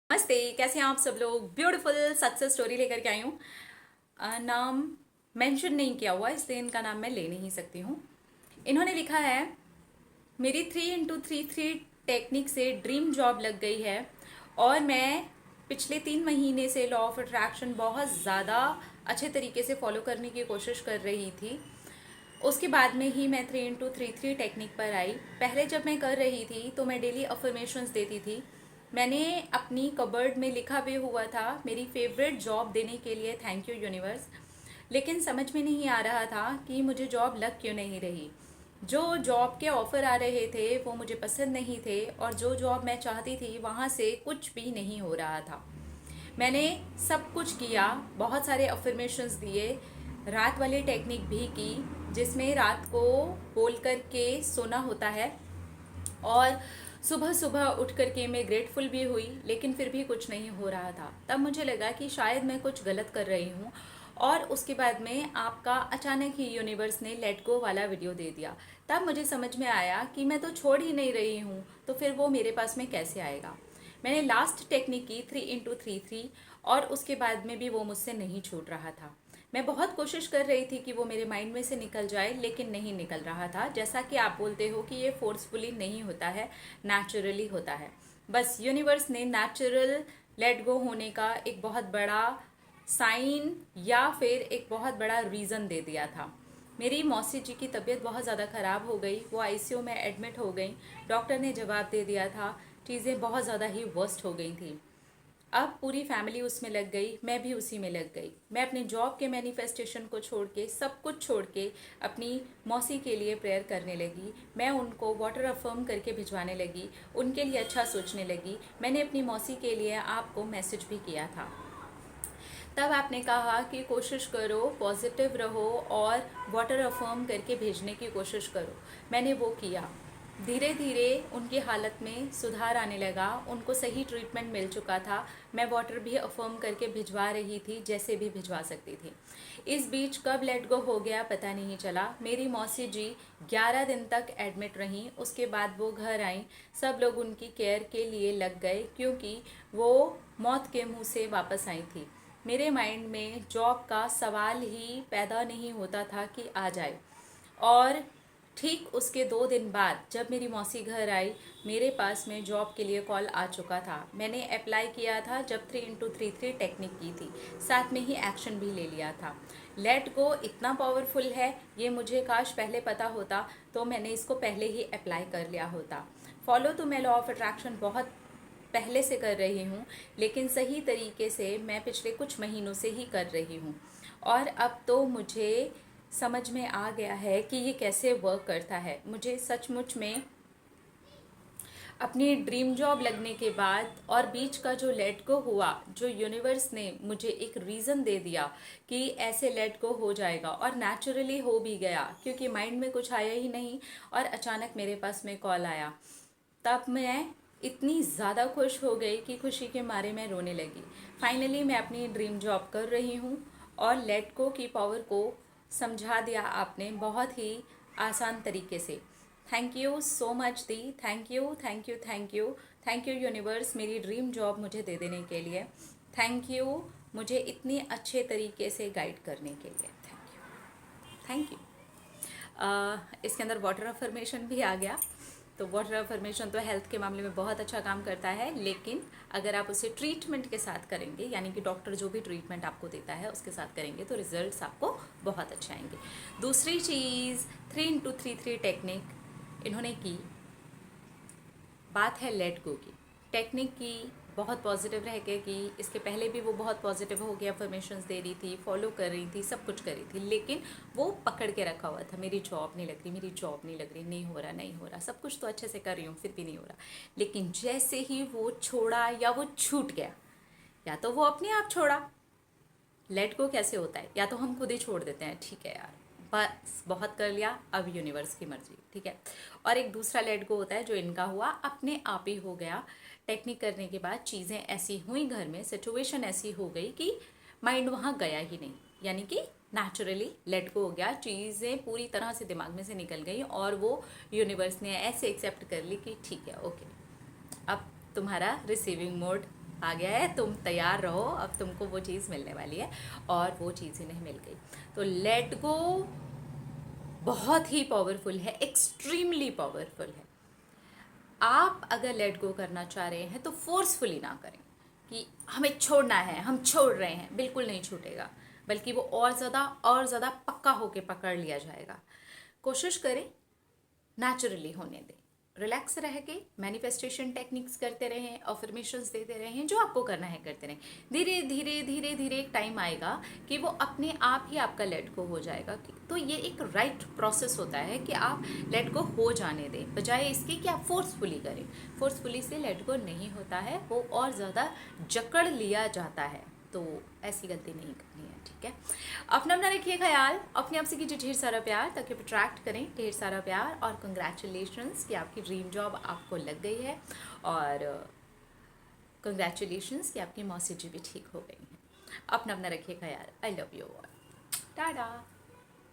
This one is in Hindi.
नमस्ते, कैसे हैं आप सब लोग। ब्यूटीफुल सक्सेस स्टोरी लेकर के आई हूँ। नाम मेंशन नहीं किया हुआ, इसलिए इनका नाम मैं ले नहीं सकती हूँ। इन्होंने लिखा है, मेरी 3x3 टेक्निक से ड्रीम जॉब लग गई है और मैं पिछले 3 महीने से लॉ ऑफ अट्रैक्शन बहुत ज़्यादा अच्छे तरीके से फॉलो करने की कोशिश कर रही थी। उसके बाद में ही मैं 3x3 टेक्निक पर आई। पहले जब मैं कर रही थी तो मैं डेली अफर्मेशंस देती थी। मैंने अपनी कबर्ड में लिखा भी हुआ था मेरी फेवरेट जॉब देने के लिए थैंक यू यूनिवर्स। लेकिन समझ में नहीं आ रहा था कि मुझे जॉब लग क्यों नहीं रही। जो जॉब के ऑफ़र आ रहे थे वो मुझे पसंद नहीं थे और जो जॉब मैं चाहती थी वहाँ से कुछ भी नहीं हो रहा था। मैंने सब कुछ किया, बहुत सारे अफर्मेशंस दिए, रात वाली टेक्निक भी की जिसमें रात को बोल कर के सोना होता है और सुबह सुबह उठ कर के मैं ग्रेटफुल भी हुई, लेकिन फिर भी कुछ नहीं हो रहा था। तब मुझे लगा कि शायद मैं कुछ गलत कर रही हूँ और उसके बाद में आपका अचानक ही यूनिवर्स ने लेट गो वाला वीडियो दे दिया। तब मुझे समझ में आया कि मैं तो छोड़ ही नहीं रही हूँ, तो फिर वो मेरे पास में कैसे आएगा। मैंने लास्ट टेक्निक की 3x3 और उसके बाद में भी वो मुझसे नहीं छूट रहा था। मैं बहुत कोशिश कर रही थी कि वो मेरे माइंड में से निकल जाए, लेकिन नहीं निकल रहा था। जैसा कि आप बोलते हो कि ये फोर्सफुली नहीं होता है, नेचुरली होता है। बस यूनिवर्स ने नेचुरल लेट गो होने का एक बहुत बड़ा साइन या फिर एक बहुत बड़ा रीज़न दे दिया था। मेरी मौसी जी की तबीयत बहुत ज़्यादा ख़राब हो गई, वो आईसीयू में एडमिट हो गई। डॉक्टर ने जवाब दे दिया था, चीज़ें बहुत ज़्यादा ही वर्स्ट हो गई थी। अब पूरी फैमिली उसमें लग गई, मैं भी उसी में लग गई। मैं अपने जॉब के मैनिफेस्टेशन को छोड़ के, सब कुछ छोड़ के अपनी मौसी के लिए प्रेयर करने लगी। मैं उनको वाटर अफर्म करके भिजवाने लगी, उनके लिए अच्छा सोचने लगी। मैंने अपनी मौसी के लिए आपको मैसेज भी किया था। तब आपने कहा कि कोशिश करो, पॉजिटिव रहो और वाटर अफर्म करके भेजने की कोशिश करो। मैंने वो किया। धीरे धीरे उनकी हालत में सुधार आने लगा, उनको सही ट्रीटमेंट मिल चुका था। मैं वाटर भी अफर्म करके भिजवा रही थी, जैसे भी भिजवा सकती थी। इस बीच कब लेट गो हो गया पता नहीं चला। मेरी मौसी जी 11 दिन तक एडमिट रहीं, उसके बाद वो घर आईं। सब लोग उनकी केयर के लिए लग गए क्योंकि वो मौत के मुंह से वापस आई थी। मेरे माइंड में जॉब का सवाल ही पैदा नहीं होता था कि आ जाए। और ठीक उसके 2 दिन बाद जब मेरी मौसी घर आई, मेरे पास में जॉब के लिए कॉल आ चुका था। मैंने अप्लाई किया था जब 3x3 टेक्निक की थी, साथ में ही एक्शन भी ले लिया था। लेट गो इतना पावरफुल है, ये मुझे काश पहले पता होता तो मैंने इसको पहले ही अप्लाई कर लिया होता। फॉलो तो मैं लॉ ऑफ अट्रैक्शन बहुत पहले से कर रही हूँ, लेकिन सही तरीके से मैं पिछले कुछ महीनों से ही कर रही हूँ और अब तो मुझे समझ में आ गया है कि ये कैसे वर्क करता है। मुझे सचमुच में अपनी ड्रीम जॉब लगने के बाद और बीच का जो लेट गो हुआ, जो यूनिवर्स ने मुझे एक रीज़न दे दिया कि ऐसे लेट गो हो जाएगा, और नेचुरली हो भी गया क्योंकि माइंड में कुछ आया ही नहीं और अचानक मेरे पास में कॉल आया। तब मैं इतनी ज़्यादा खुश हो गई कि खुशी के मारे मैं रोने लगी। फाइनली मैं अपनी ड्रीम जॉब कर रही हूँ और लेट गो की पावर को समझा दिया आपने बहुत ही आसान तरीके से। Thank you so much the, thank you thank you thank you thank you universe, मेरी ड्रीम जॉब मुझे दे देने के लिए। थैंक यू मुझे इतनी अच्छे तरीके से गाइड करने के लिए। Thank you thank you. इसके अंदर वाटर अफर्मेशन भी आ गया। तो वाटर अफर्मेशन तो हेल्थ के मामले में बहुत अच्छा काम करता है, लेकिन अगर आप उसे ट्रीटमेंट के साथ करेंगे, यानी कि डॉक्टर जो भी ट्रीटमेंट आपको देता है उसके साथ करेंगे, तो रिजल्ट्स आपको बहुत अच्छे आएंगे। दूसरी चीज़ 3x3 टेक्निक इन्होंने की, बात है लेट गो की। टेक्निक की बहुत पॉजिटिव रह के की, इसके पहले भी वो बहुत पॉजिटिव हो गया, अफर्मेशंस दे रही थी, फॉलो कर रही थी, सब कुछ कर रही थी, लेकिन वो पकड़ के रखा हुआ था, मेरी जॉब नहीं लग रही, मेरी जॉब नहीं लग रही, नहीं हो रहा नहीं हो रहा, सब कुछ तो अच्छे से कर रही हूँ फिर भी नहीं हो रहा। लेकिन जैसे ही वो छोड़ा या वो छूट गया, या तो वो अपने आप छोड़ा, लेट गो कैसे होता है, या तो हम खुद ही छोड़ देते हैं, ठीक है यार बस बहुत कर लिया, अब यूनिवर्स की मर्जी, ठीक है। और एक दूसरा लेट गो होता है जो इनका हुआ, अपने आप ही हो गया। टेक्निक करने के बाद चीज़ें ऐसी हुई घर में, सिचुएशन ऐसी हो गई कि माइंड वहाँ गया ही नहीं, यानी कि नेचुरली लेट गो हो गया, चीज़ें पूरी तरह से दिमाग में से निकल गई और वो यूनिवर्स ने ऐसे एक्सेप्ट कर ली कि ठीक है ओके, अब तुम्हारा रिसीविंग मोड आ गया है, तुम तैयार रहो, अब तुमको वो चीज़ मिलने वाली है। और वो चीज़ इन्हें मिल गई। तो लेट गो बहुत ही पावरफुल है, एक्सट्रीमली पावरफुल है। आप अगर लेट गो करना चाह रहे हैं तो फोर्सफुली ना करें कि हमें छोड़ना है, हम छोड़ रहे हैं, बिल्कुल नहीं छूटेगा, बल्कि वो और ज़्यादा पक्का होके पकड़ लिया जाएगा। कोशिश करें नेचुरली होने दें, रिलैक्स रह के मैनिफेस्टेशन टेक्निक्स करते रहें, अफर्मेशंस देते रहें, जो आपको करना है करते रहें। धीरे धीरे धीरे धीरे एक टाइम आएगा कि वो अपने आप ही आपका लेट गो हो जाएगा। तो ये एक राइट प्रोसेस होता है कि आप लेट गो हो जाने दें, बजाय इसके कि आप फोर्सफुली करें। फोर्सफुली से लेट गो नहीं होता है, वो और ज़्यादा जकड़ लिया जाता है। तो ऐसी गलती नहीं करनी है, ठीक है। अपना अपना रखिए ख्याल, अपने आप से कीजिए ढेर सारा प्यार, ताकि आप अट्रैक्ट करें ढेर सारा प्यार। और कंग्रेचुलेशंस कि आपकी ड्रीम जॉब आपको लग गई है, और कंग्रेचुलेशंस कि आपकी मौसी जी भी ठीक हो गई हैं। अपना अपना रखिए ख्याल। I love you all. Tata.